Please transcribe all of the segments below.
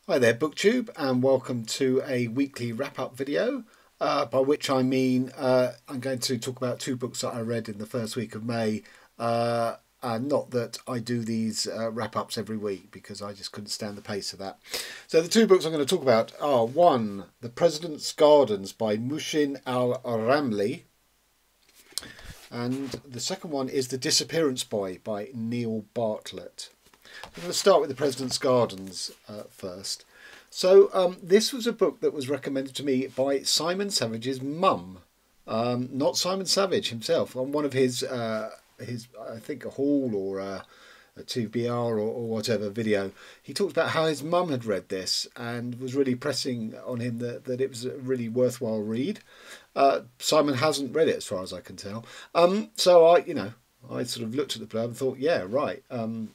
Hi there BookTube, and welcome to a weekly wrap-up video, by which I mean I'm going to talk about two books that I read in the first week of May, and not that I do these wrap-ups every week because I just couldn't stand the pace of that. So the two books I'm going to talk about are one, The President's Gardens by Mushin Al-Ramli, and the second one is The Disappearance Boy by Neil Bartlett. I'm going to start with The President's Gardens first. So this was a book that was recommended to me by Simon Savage's mum, not Simon Savage himself. On one of his I think a haul or a 2BR or whatever video, he talked about how his mum had read this and was really pressing on him that it was a really worthwhile read. Simon hasn't read it as far as I can tell. So I sort of looked at the blurb and thought, yeah, right. I'm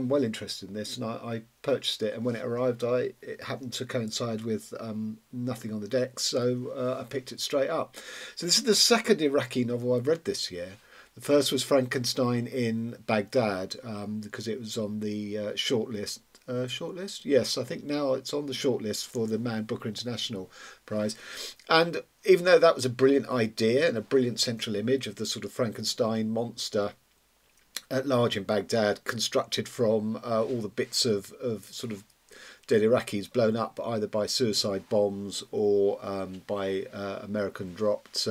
well interested in this, and I purchased it. And when it arrived, it happened to coincide with nothing on the deck, so I picked it straight up. So this is the second Iraqi novel I've read this year. The first was Frankenstein in Baghdad, because it was on the shortlist. Shortlist? Yes, I think now it's on the shortlist for the Man Booker International Prize. And even though that was a brilliant idea and a brilliant central image of the sort of Frankenstein monster at large in Baghdad, constructed from all the bits of sort of dead Iraqis blown up either by suicide bombs or by American dropped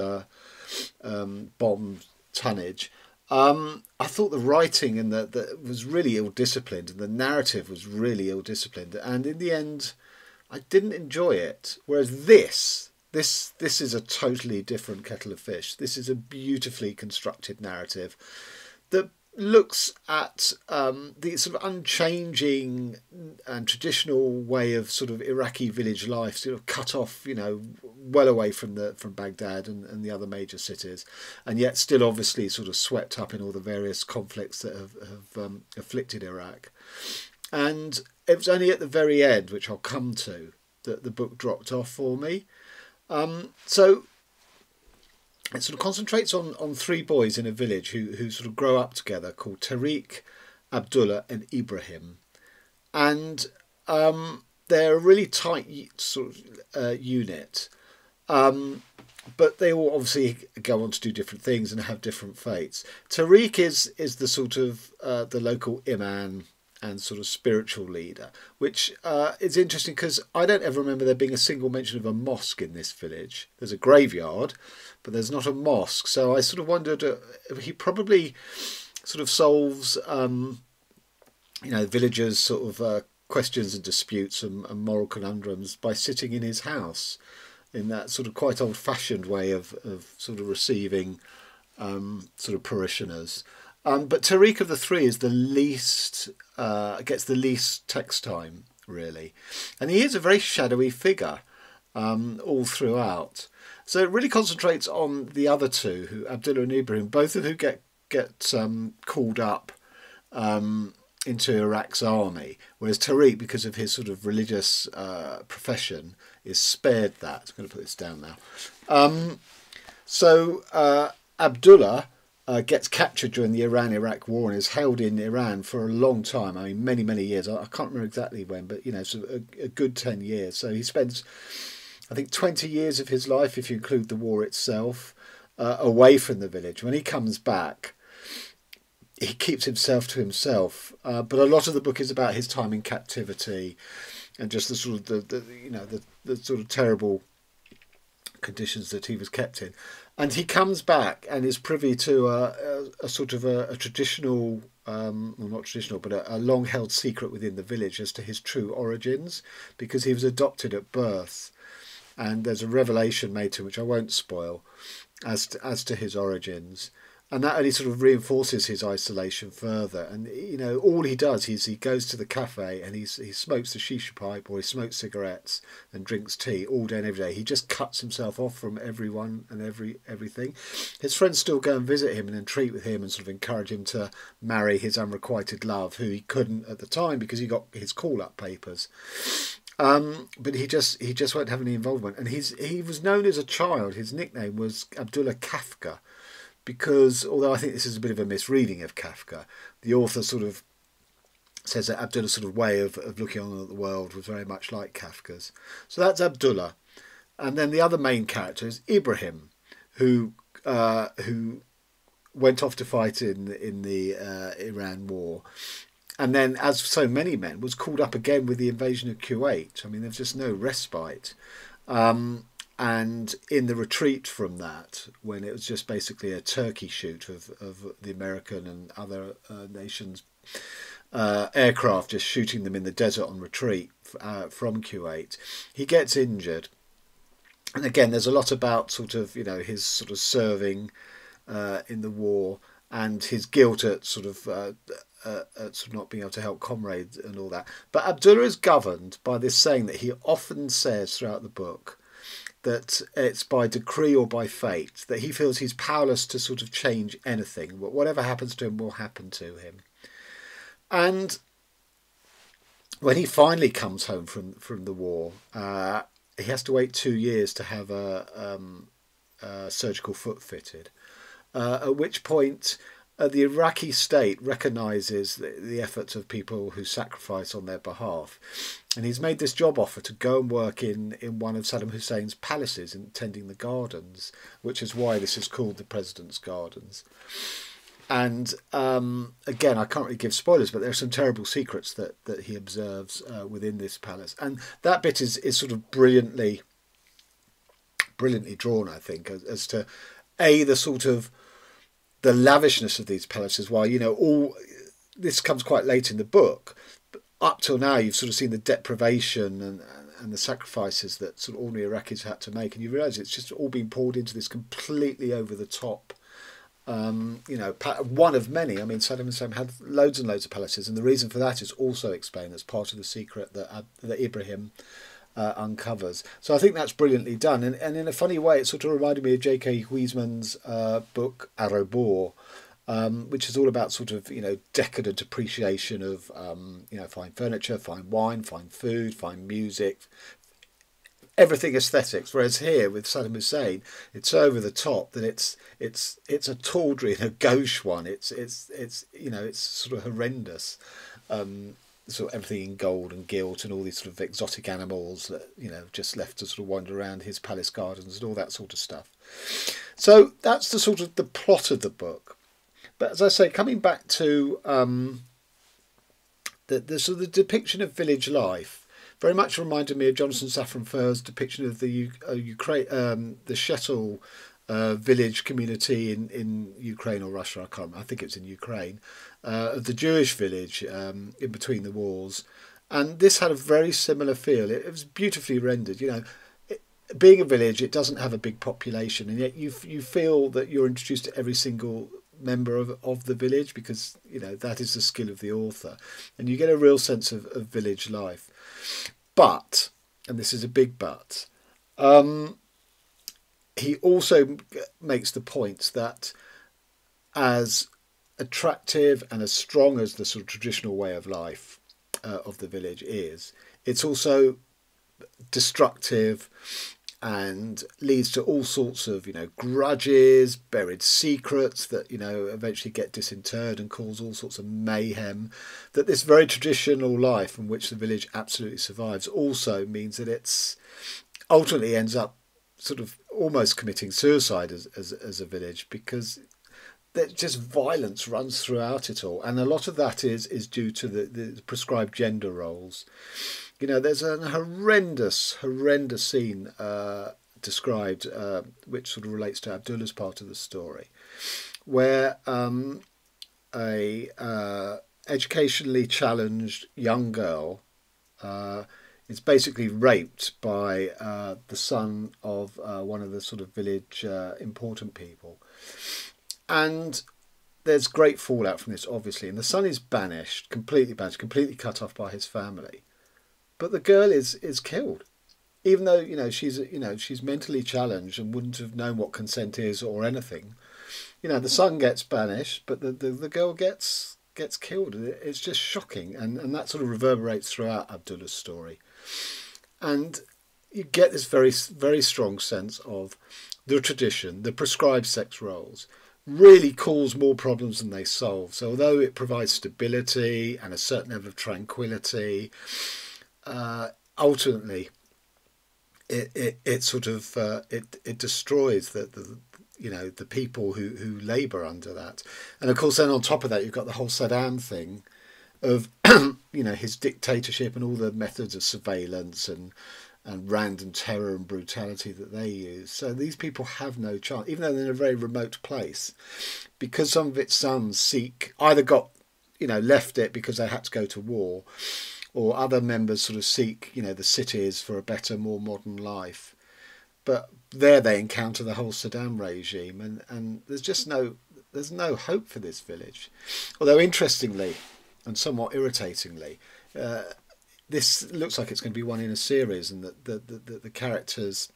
bomb tonnage. I thought the writing and the was really ill-disciplined, and the narrative was really ill-disciplined, and in the end I didn't enjoy it. Whereas this is a totally different kettle of fish. This is a beautifully constructed narrative that looks at the sort of unchanging and traditional way of sort of Iraqi village life, sort of cut off, well away from Baghdad and the other major cities, and yet still obviously sort of swept up in all the various conflicts that have afflicted Iraq. And it was only at the very end, which I'll come to, that the book dropped off for me. So it sort of concentrates on three boys in a village who sort of grow up together, called Tariq, Abdullah and Ibrahim. And they're a really tight sort of unit. But they all obviously go on to do different things and have different fates. Tariq is the sort of the local imam and sort of spiritual leader, which is interesting because I don't ever remember there being a single mention of a mosque in this village. There's a graveyard, but there's not a mosque. So I sort of wondered, he probably sort of solves, villagers' sort of questions and disputes and moral conundrums by sitting in his house in that sort of quite old-fashioned way of sort of receiving sort of parishioners. But Tariq of the three is the least, gets the least text time, really. And he is a very shadowy figure all throughout. So it really concentrates on the other two, who Abdullah and Ibrahim, both of who get called up into Iraq's army, whereas Tariq, because of his sort of religious profession, is spared that. I'm going to put this down now. So Abdullah gets captured during the Iran-Iraq war and is held in Iran for a long time. I mean, many, many years. I can't remember exactly when, but, sort of a good 10 years. So he spends, I think, 20 years of his life, if you include the war itself, away from the village. When he comes back, he keeps himself to himself. But a lot of the book is about his time in captivity and just the sort of the sort of terrible conditions that he was kept in. And he comes back and is privy to a sort of a traditional, well, not traditional, but a long-held secret within the village as to his true origins, because he was adopted at birth. And there's a revelation made to him, which I won't spoil, as to his origins. And that only sort of reinforces his isolation further. And, all he does is he goes to the cafe and he smokes the shisha pipe, or he smokes cigarettes and drinks tea all day and every day. He just cuts himself off from everyone and everything. His friends still go and visit him and entreat with him and sort of encourage him to marry his unrequited love, who he couldn't at the time because he got his call-up papers. But he just won't have any involvement. And he was known as a child. His nickname was Abdullah Kafka, because although I think this is a bit of a misreading of Kafka, the author sort of says that Abdullah's sort of way of looking on at the world was very much like Kafka's. So that's Abdullah. And then the other main character is Ibrahim, who went off to fight in the Iran war, and then, as so many men, was called up again with the invasion of Kuwait. I mean, there's just no respite. And in the retreat from that, when it was just basically a turkey shoot of the American and other nations' aircraft just shooting them in the desert on retreat from Kuwait, he gets injured. And again, there's a lot about sort of, his sort of serving in the war and his guilt at sort of not being able to help comrades and all that. But Abdullah is governed by this saying that he often says throughout the book, that it's by decree or by fate, that he feels he's powerless to sort of change anything. Whatever happens to him will happen to him. And when he finally comes home from the war, he has to wait 2 years to have a surgical foot fitted, at which point the Iraqi state recognises the efforts of people who sacrifice on their behalf. And he's made this job offer to go and work in one of Saddam Hussein's palaces and tending the gardens, which is why this is called the President's Gardens. And again, I can't really give spoilers, but there are some terrible secrets that he observes within this palace. And that bit is sort of brilliantly drawn, I think, as to the sort of the lavishness of these palaces. While all this comes quite late in the book, but up till now you've sort of seen the deprivation and the sacrifices that sort of ordinary Iraqis had to make, and you realise it's just all been poured into this completely over the top. One of many. I mean, Saddam Hussein had loads and loads of palaces, and the reason for that is also explained as part of the secret that Ibrahim uncovers. So I think that's brilliantly done, and in a funny way, it sort of reminded me of J.K. Huysman's book Arobor, which is all about sort of decadent appreciation of fine furniture, fine wine, fine food, fine music. Everything aesthetics, whereas here with Saddam Hussein, it's so over the top that it's a tawdry and a gauche one. It's sort of horrendous. Sort of everything in gold and gilt and all these sort of exotic animals that just left to sort of wander around his palace gardens and all that sort of stuff. So that's the sort of the plot of the book. But as I say, coming back to the sort of the depiction of village life, very much reminded me of Jonathan Safran Foer's depiction of the Shtetl village community in Ukraine or Russia. I can't remember. I think it's in Ukraine, of the Jewish village in between the wars, and this had a very similar feel. It was beautifully rendered. Being a village, it doesn't have a big population, and yet you feel that you're introduced to every single member of the village, because that is the skill of the author, and you get a real sense of village life. But, and this is a big but, he also makes the point that as attractive and as strong as the sort of traditional way of life of the village is, it's also destructive and leads to all sorts of grudges, buried secrets that eventually get disinterred and cause all sorts of mayhem. That this very traditional life from which the village absolutely survives also means that it's ultimately ends up sort of almost committing suicide as a village, because there's just violence runs throughout it all, and a lot of that is due to the prescribed gender roles. There's a horrendous scene described, which sort of relates to Abdullah's part of the story, where a educationally challenged young girl is basically raped by the son of one of the sort of village important people. And there's great fallout from this, obviously, and the son is banished, completely cut off by his family. But the girl is killed, even though she's mentally challenged and wouldn't have known what consent is or anything. The son gets banished, but the girl gets killed. It's just shocking, and that sort of reverberates throughout Abdullah's story, and you get this very very strong sense of the tradition, the prescribed sex roles, really cause more problems than they solve. So although it provides stability and a certain level of tranquility, ultimately it sort of it destroys the the people who labour under that. And of course then on top of that you've got the whole Saddam thing of his dictatorship and all the methods of surveillance and random terror and brutality that they use. So these people have no chance, even though they're in a very remote place, because some of its sons either got left it because they had to go to war, or other members sort of seek the cities for a better, more modern life. But there they encounter the whole Saddam regime, and there's no hope for this village. Although interestingly and somewhat irritatingly, this looks like it's going to be one in a series, and that the characters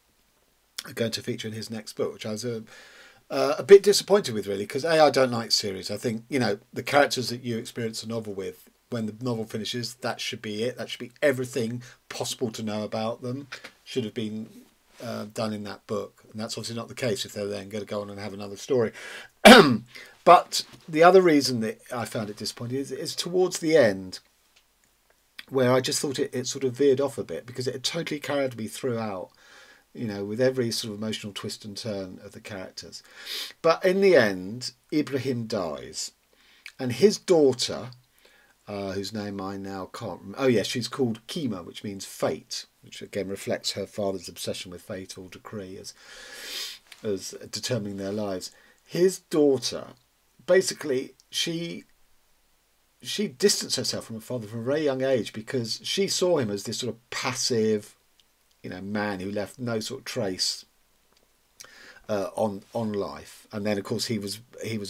are going to feature in his next book, which I was a bit disappointed with, really, because I don't like series. I think the characters that you experience a novel with, when the novel finishes, that should be it. That should be everything possible to know about them. Should have been done in that book, and that's obviously not the case if they're then going to go on and have another story. But the other reason that I found it disappointing is towards the end, where I just thought it sort of veered off a bit, because it had totally carried me throughout, with every sort of emotional twist and turn of the characters. But in the end, Ibrahim dies, and his daughter, whose name I now can't remember. Oh yeah, she's called Kima, which means fate, which again reflects her father's obsession with fate or decree as determining their lives. His daughter, basically, she distanced herself from her father from a very young age, because she saw him as this sort of passive, man who left no sort of trace on life. And then of course he was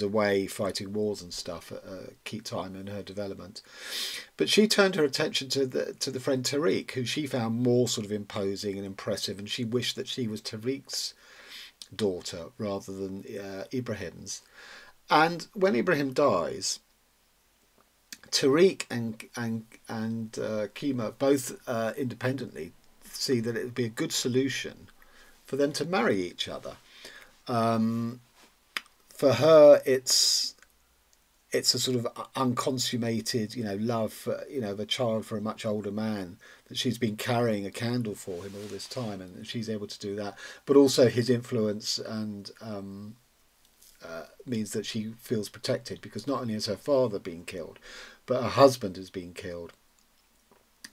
away fighting wars and stuff at a key time in her development. But she turned her attention to the friend Tariq, who she found more sort of imposing and impressive, and she wished that she was Tariq's daughter rather than Ibrahim's. And when Ibrahim dies, Tariq and Kima both independently see that it would be a good solution for them to marry each other. For her, it's a sort of unconsummated, love for, of a child for a much older man, that she's been carrying a candle for him all this time, and she's able to do that. But also his influence and means that she feels protected, because not only has her father been killed, but her husband has been killed.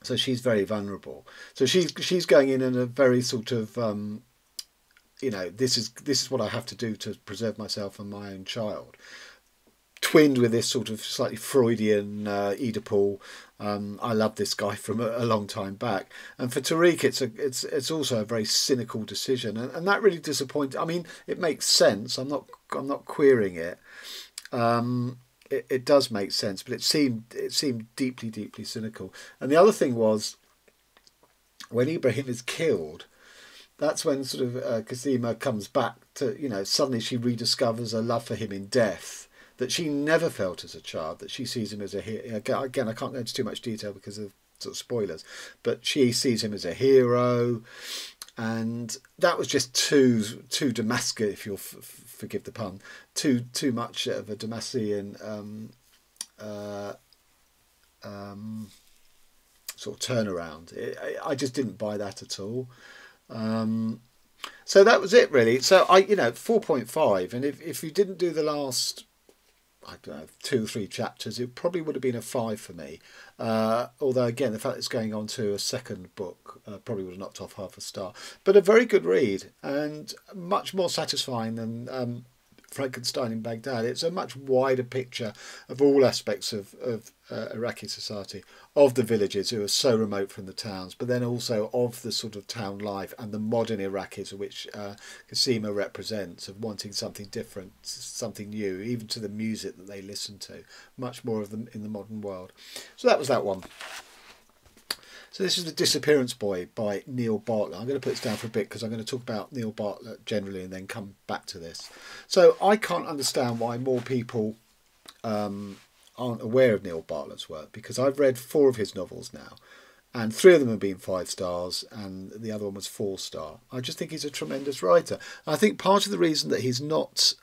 So she's very vulnerable. So she's going in a very sort of this is what I have to do to preserve myself and my own child, twinned with this sort of slightly Freudian Oedipal. I love this guy from a long time back. And for Tariq, it's also a very cynical decision, and that really disappointed. I mean, it makes sense. I'm not querying it. It does make sense, but it seemed deeply cynical. And the other thing was, when Ibrahim is killed, that's when sort of Cosima comes back to, suddenly she rediscovers a love for him in death that she never felt as a child, that she sees him as a hero. Again, I can't go into too much detail because of sort of spoilers, but she sees him as a hero, and that was just too Damascus, if you'll forgive the pun, too much of a Damascene sort of turnaround. I just didn't buy that at all. So that was it, really. So 4.5, and if you didn't do the last, I don't know, 2 or 3 chapters, it probably would have been a 5 for me. Although again, the fact it's going on to a second book probably would have knocked off half a star. But a very good read, and much more satisfying than Frankenstein in Baghdad. It's a much wider picture of all aspects of Iraqi society, of the villages who are so remote from the towns, but then also of the sort of town life and the modern Iraqis, which Cosima represents, of wanting something different, something new, even to the music that they listen to. Much more of them in the modern world. So that was that one. So this is The Disappearance Boy by Neil Bartlett. I'm going to put this down for a bit because I'm going to talk about Neil Bartlett generally and then come back to this. So I can't understand why more people aren't aware of Neil Bartlett's work, because I've read 4 of his novels now, and 3 of them have been 5 stars and the other one was 4-star. I just think he's a tremendous writer. I think part of the reason that he's not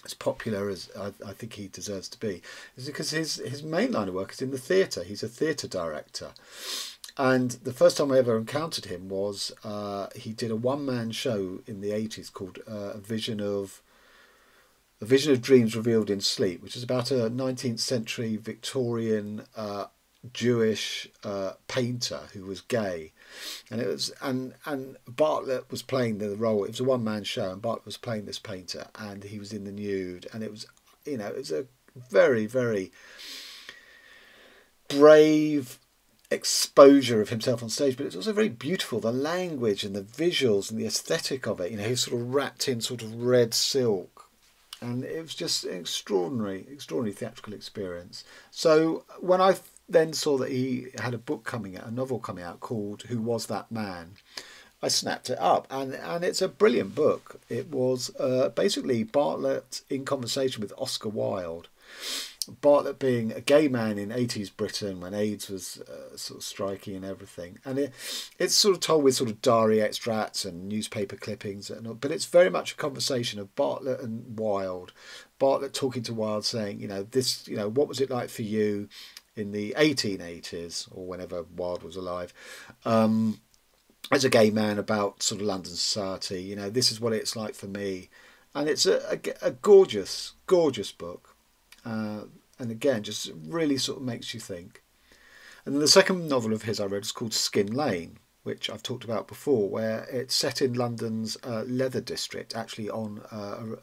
as popular as I think he deserves to be, is because his main line of work is in the theatre. He's a theatre director. And the first time I ever encountered him was he did a one-man show in the 80s called A Vision of Dreams Revealed in Sleep, which is about a 19th century Victorian Jewish painter who was gay, and it was and Bartlett was playing the role. It was a one man show, and Bartlett was playing this painter, and he was in the nude, and it was, you know, it was a very, very brave exposure of himself on stage, but it's also very beautiful. The language and the visuals and the aesthetic of it. You know, he's sort of wrapped in sort of red silk. And it was just an extraordinary theatrical experience. So when I then saw that he had a book coming out, a novel coming out called Who Was That Man?, I snapped it up. And it's a brilliant book. It was basically Bartlett in conversation with Oscar Wilde. Bartlett being a gay man in 80s Britain when AIDS was sort of striking and everything. And it's sort of told with sort of diary extracts and newspaper clippings, but it's very much a conversation of Bartlett and Wilde. Bartlett talking to Wilde saying, you know, this, you know, what was it like for you in the 1880s or whenever Wilde was alive, as a gay man about sort of London society, you know, this is what it's like for me. And it's a gorgeous, gorgeous book. And again, just really sort of makes you think. And then the second novel of his I read is called Skin Lane, which I've talked about before, where it's set in London's leather district, actually on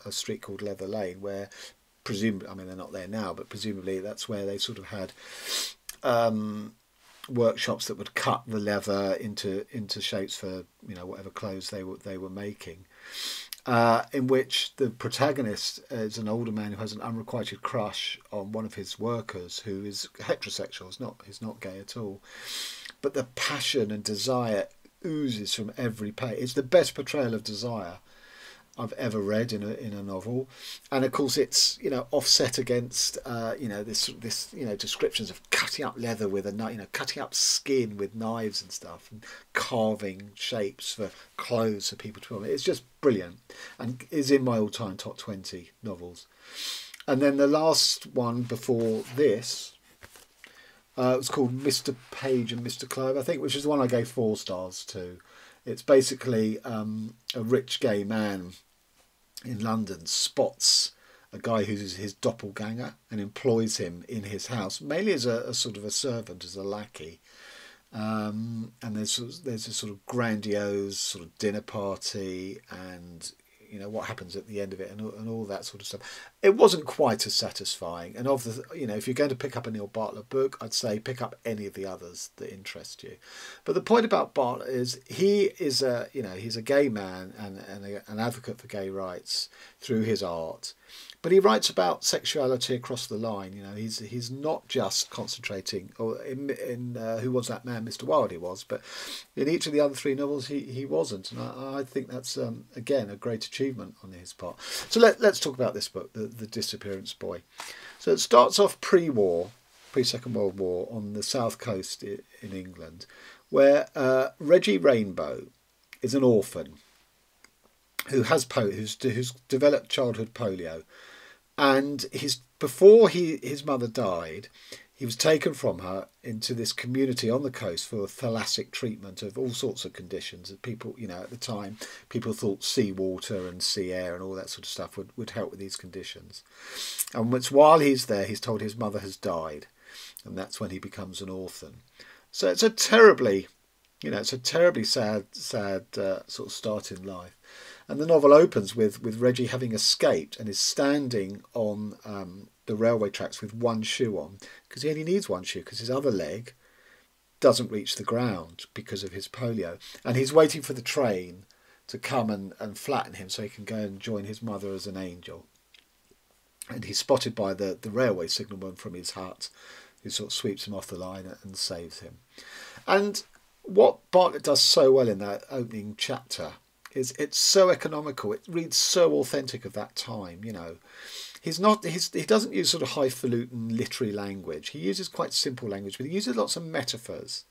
a street called Leather Lane, where presumably, I mean, they're not there now, but presumably that's where they sort of had workshops that would cut the leather into shapes for, you know, whatever clothes they were making. In which the protagonist is an older man who has an unrequited crush on one of his workers who is heterosexual. He's not gay at all. But the passion and desire oozes from every page. It's the best portrayal of desire I've ever read in a novel, and of course it's, you know, offset against you know, this you know, descriptions of cutting up leather with cutting up skin with knives and stuff, and carving shapes for clothes for people to wear. It's just brilliant, and is in my all-time top 20 novels. And then the last one before this was called Mr. Page and Mr. Clove, I think, which is the one I gave 4 stars to. It's basically a rich gay man in London spots a guy who's his doppelganger and employs him in his house, mainly as a sort of a servant, as a lackey. And there's a sort of grandiose sort of dinner party, and, you know, what happens at the end of it, and all that sort of stuff. It wasn't quite as satisfying. And of the, you know, if you're going to pick up a Neil Bartlett book, I'd say pick up any of the others that interest you. But the point about Bartlett is he is he's a gay man and an advocate for gay rights through his art. But he writes about sexuality across the line. You know, he's not just concentrating, or in Who Was That Man? Mr. Wilde he was, but in each of the other 3 novels he wasn't, and I think that's again a great achievement on his part. So let's talk about this book, the Disappearance Boy. So it starts off pre-war, pre-Second World War, on the south coast in England, where Reggie Rainbow is an orphan who's developed childhood polio, and before his mother died, he was taken from her into this community on the coast for thoracic treatment of all sorts of conditions. And people, you know, at the time, people thought seawater and sea air and all that sort of stuff would help with these conditions. And while he's there, he's told his mother has died, and that's when he becomes an orphan. So it's a terribly sad sort of start in life. And the novel opens with Reggie having escaped and is standing on the railway tracks with one shoe on, because he only needs one shoe because his other leg doesn't reach the ground because of his polio. And he's waiting for the train to come and flatten him so he can go and join his mother as an angel. And he's spotted by the railway signalman from his hut, who sort of sweeps him off the line and saves him. And what Bartlett does so well in that opening chapter is it's so economical. It reads so authentic of that time, you know. He doesn't use sort of highfalutin literary language. He uses quite simple language, but he uses lots of metaphors.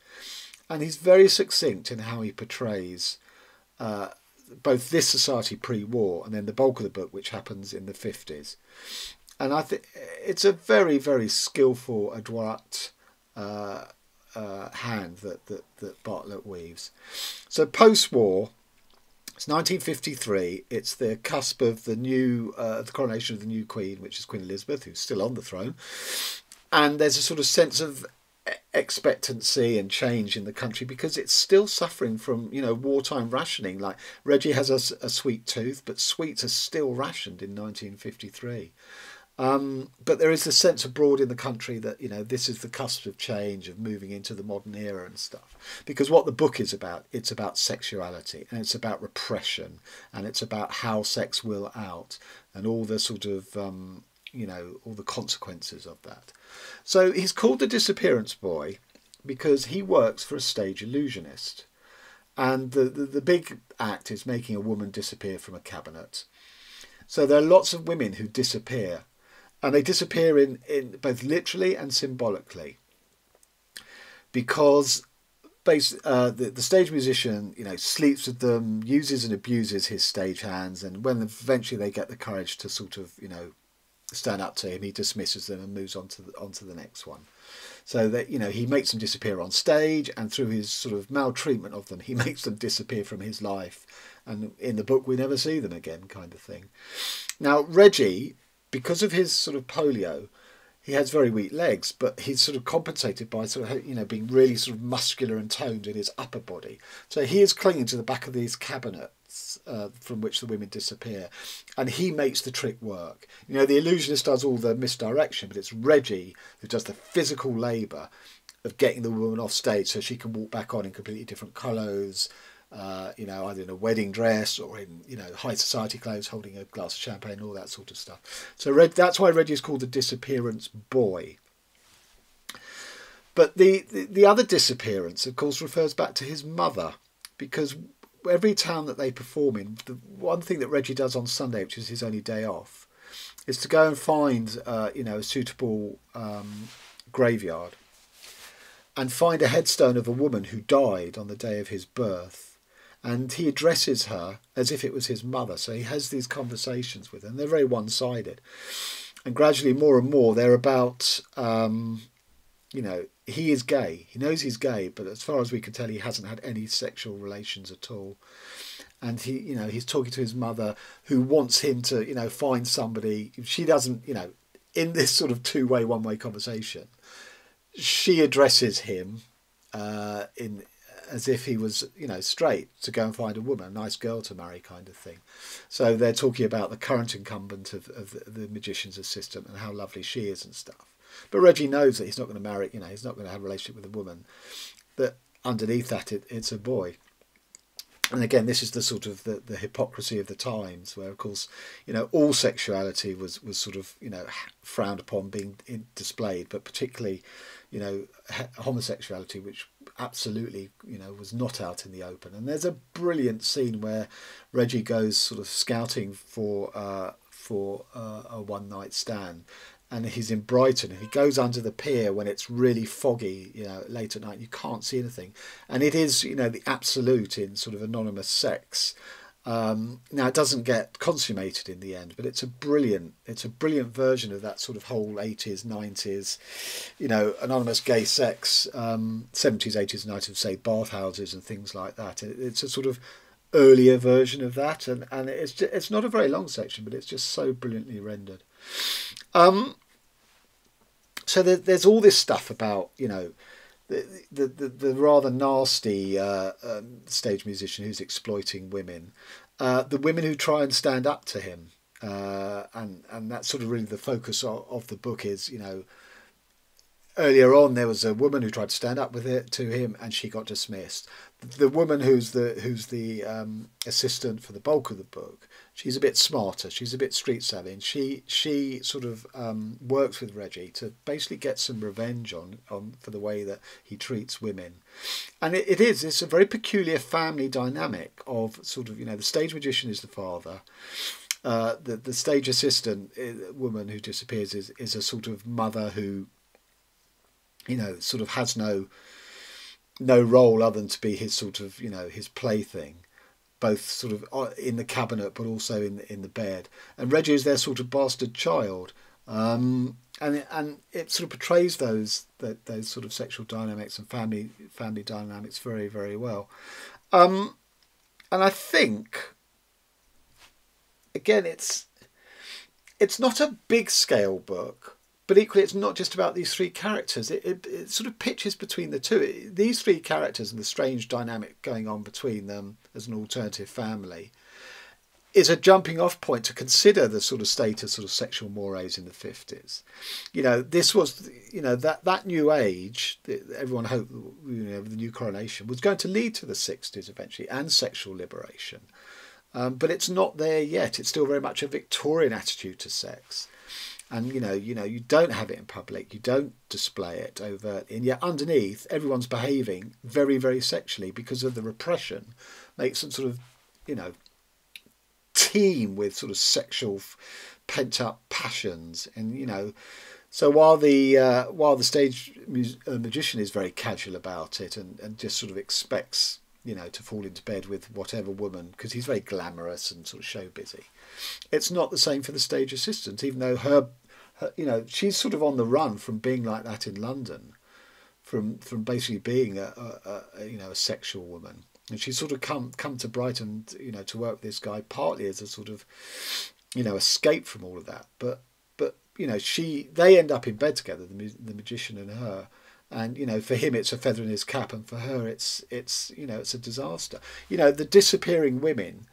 And he's very succinct in how he portrays both this society pre-war and then the bulk of the book, which happens in the 50s. And I think it's a very, very skillful, adroit hand that Bartlett weaves. So post-war, it's 1953. It's the cusp of the coronation of the new Queen, which is Queen Elizabeth, who's still on the throne. And there's a sort of sense of expectancy and change in the country because it's still suffering from, wartime rationing. Like Reggie has a sweet tooth, but sweets are still rationed in 1953. But there is the sense abroad in the country that, this is the cusp of change, of moving into the modern era and stuff. Because what the book is about, it's about sexuality and it's about repression and it's about how sex will out and all the sort of, all the consequences of that. So he's called the Disappearance Boy because he works for a stage illusionist. And the big act is making a woman disappear from a cabinet. So there are lots of women who disappear. And they disappear in both literally and symbolically, because the stage musician, sleeps with them, uses and abuses his stage hands, and when eventually they get the courage to sort of, stand up to him, he dismisses them and moves on to the next one. So that, he makes them disappear on stage, and through his sort of maltreatment of them, he makes them disappear from his life. And in the book, we never see them again, kind of thing. Now, Reggie, because of his sort of polio, he has very weak legs, but he's sort of compensated by sort of, being really sort of muscular and toned in his upper body. So he is clinging to the back of these cabinets from which the women disappear, and he makes the trick work. The illusionist does all the misdirection, but it's Reggie who does the physical labour of getting the woman off stage so she can walk back on in completely different clothes, either in a wedding dress or in, high society clothes, holding a glass of champagne, all that sort of stuff. So that's why Reggie is called the Disappearance Boy. But the other disappearance, of course, refers back to his mother, because every town that they perform in, the one thing that Reggie does on Sunday, which is his only day off, is to go and find, a suitable graveyard and find a headstone of a woman who died on the day of his birth. And he addresses her as if it was his mother. So he has these conversations with her, and they're very one-sided. And gradually, more and more, they're about, he is gay. He knows he's gay, but as far as we can tell, he hasn't had any sexual relations at all. And he's talking to his mother, who wants him to, find somebody. She doesn't, in this sort of two-way, one-way conversation, she addresses him as if he was, straight, to go and find a woman, a nice girl to marry, kind of thing. So they're talking about the current incumbent of the magician's assistant and how lovely she is and stuff. But Reggie knows that he's not going to marry, he's not going to have a relationship with a woman. That underneath that, it's a boy. And again, this is the sort of the hypocrisy of the times, where, of course, all sexuality was sort of, frowned upon being displayed, but particularly, homosexuality, which absolutely, was not out in the open. And there's a brilliant scene where Reggie goes sort of scouting for a one-night stand. And he's in Brighton, and he goes under the pier when it's really foggy, late at night. You can't see anything, and it is, the absolute in sort of anonymous sex. Now it doesn't get consummated in the end, but it's a brilliant version of that sort of whole 80s, 90s, anonymous gay sex, 70s, 80s, 90s, say bathhouses and things like that. It's a sort of earlier version of that, and it's not a very long section, but it's just so brilliantly rendered. So there's all this stuff about, the rather nasty stage musician who's exploiting women, the women who try and stand up to him, and that's sort of really the focus of the book is, earlier on there was a woman who tried to stand up to him, and she got dismissed. The woman who's the assistant for the bulk of the book, she's a bit smarter, she's a bit street savvy, and she sort of works with Reggie to basically get some revenge on for the way that he treats women. And it's a very peculiar family dynamic of sort of, the stage magician is the father, the stage assistant woman who disappears is a sort of mother who, sort of has no role other than to be his sort of, his plaything. both sort of in the cabinet but also in the bed. And Reggie is their sort of bastard child, and it sort of portrays those sort of sexual dynamics and family dynamics very, very well. And I think again it's not a big scale book, but equally it's not just about these three characters. It sort of pitches between the two. These three characters and the strange dynamic going on between them as an alternative family is a jumping off point to consider the sort of state of sort of sexual mores in the 50s. This was, that new age that everyone hoped, the new coronation was going to lead to the 60s eventually and sexual liberation. But it's not there yet. It's still very much a Victorian attitude to sex. And, you don't have it in public. You don't display it overtly. And yet underneath, everyone's behaving very, very sexually because of the repression. Makes them sort of, teem with sort of sexual pent-up passions. And, so while the stage magician is very casual about it and just sort of expects, to fall into bed with whatever woman, because he's very glamorous and sort of show busy. It's not the same for the stage assistant, even though her she's sort of on the run from being like that in London, from basically being a sexual woman, and she's sort of come to Brighton, to work with this guy partly as a sort of, escape from all of that. But they end up in bed together, the magician and her. And for him it's a feather in his cap, and for her it's a disaster. The disappearing women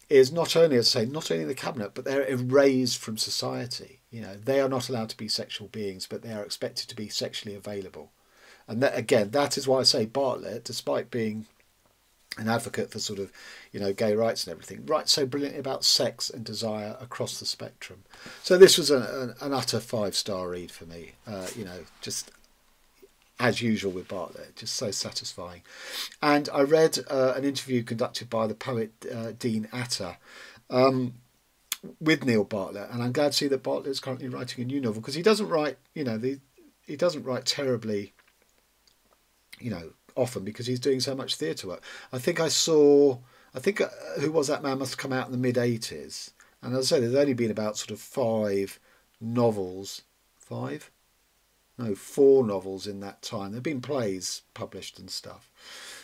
is not only, as I say, not only in the cabinet, but they're erased from society. They are not allowed to be sexual beings, but they are expected to be sexually available. And that is why I say Bartlett, despite being an advocate for sort of gay rights and everything, writes so brilliantly about sex and desire across the spectrum. So this was an utter 5-star read for me. Just as usual with Bartlett, just so satisfying. And I read an interview conducted by the poet Dean Atta with Neil Bartlett, and I'm glad to see that Bartlett is currently writing a new novel, because he doesn't write, he doesn't write terribly, often, because he's doing so much theatre work. I think Who Was That Man must have come out in the mid-80s, and as I say, there's only been about sort of 4 novels in that time. There have been plays published and stuff.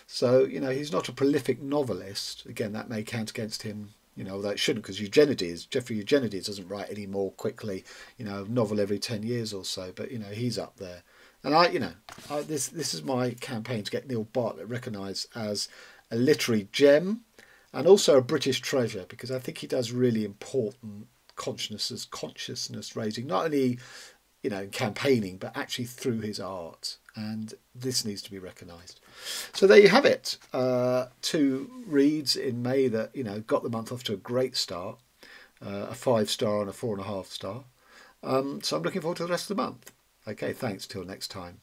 So, he's not a prolific novelist. Again, that may count against him, although it shouldn't, because Geoffrey Eugenides doesn't write any more quickly, a novel every 10 years or so, but, he's up there. And this is my campaign to get Neil Bartlett recognised as a literary gem and also a British treasure, because I think he does really important consciousness raising, not only in campaigning, but actually through his art. And this needs to be recognised. So there you have it. 2 reads in May that, got the month off to a great start. A 5-star and a 4.5 star. So I'm looking forward to the rest of the month. Okay, thanks. Till next time.